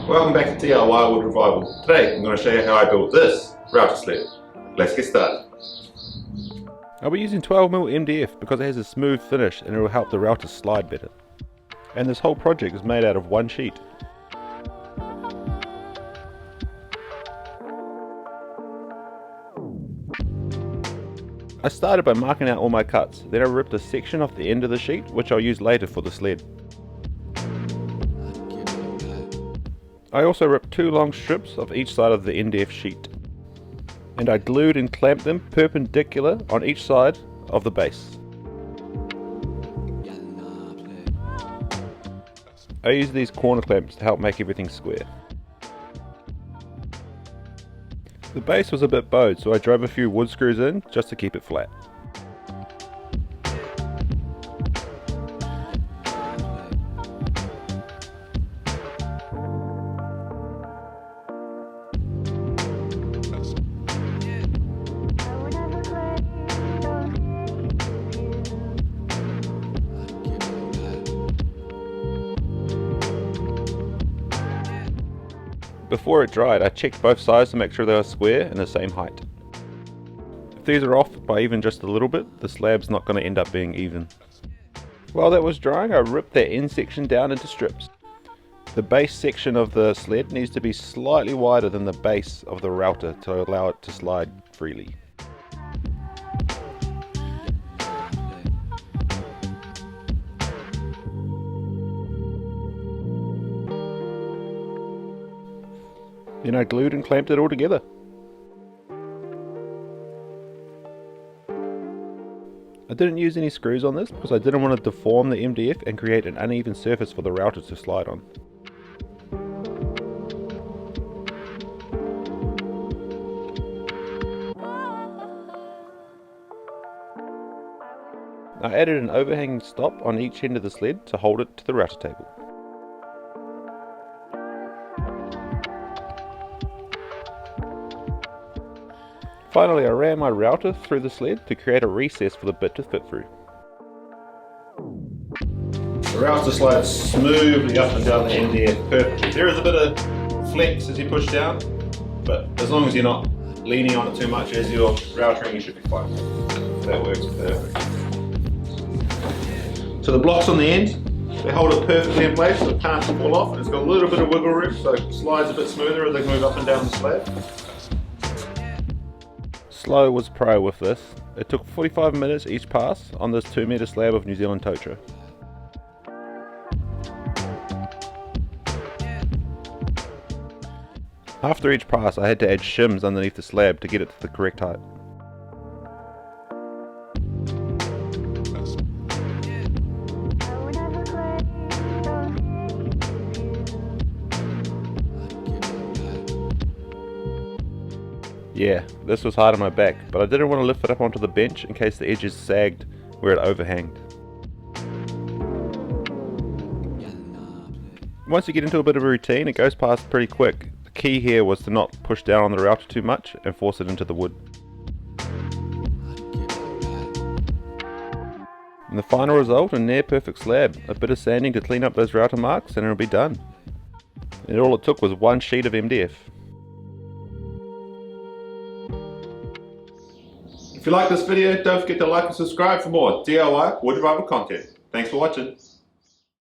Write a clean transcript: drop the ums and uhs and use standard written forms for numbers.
Welcome back to DIY Wood Revival. Today I'm going to show you how I built this router sled. Let's get started. I'll be using 12mm MDF because it has a smooth finish and it will help the router slide better. And this whole project is made out of one sheet. I started by marking out all my cuts, then I ripped a section off the end of the sheet which I'll use later for the sled. I also ripped two long strips of each side of the MDF sheet. And I glued and clamped them perpendicular on each side of the base. I used these corner clamps to help make everything square. The base was a bit bowed, so I drove a few wood screws in just to keep it flat. Before it dried, I checked both sides to make sure they were square and the same height. If these are off by even just a little bit, the slab's not going to end up being even. While that was drying, I ripped that end section down into strips. The base section of the sled needs to be slightly wider than the base of the router to allow it to slide freely. Then I glued and clamped it all together. I didn't use any screws on this because I didn't want to deform the MDF and create an uneven surface for the router to slide on. I added an overhanging stop on each end of the sled to hold it to the router table. Finally, I ran my router through the sled to create a recess for the bit to fit through. The router slides smoothly up and down the MDF perfectly. There is a bit of flex as you push down, but as long as you're not leaning on it too much as you're routering, you should be fine. That works perfect. So the blocks on the end, they hold it perfectly in place so it can't fall off, and it's got a little bit of wiggle room so it slides a bit smoother as they move up and down the slab. Slow was pro with this. It took 45 minutes each pass on this 2-metre slab of New Zealand totara. After each pass I had to add shims underneath the slab to get it to the correct height. Yeah, this was hard on my back, but I didn't want to lift it up onto the bench in case the edges sagged where it overhanged. Once you get into a bit of a routine, it goes past pretty quick. The key here was to not push down on the router too much and force it into the wood. And the final result, a near perfect slab. A bit of sanding to clean up those router marks and it'll be done. And all it took was one sheet of MDF. If you like this video, don't forget to like and subscribe for more DIY Wood Revival content. Thanks for watching.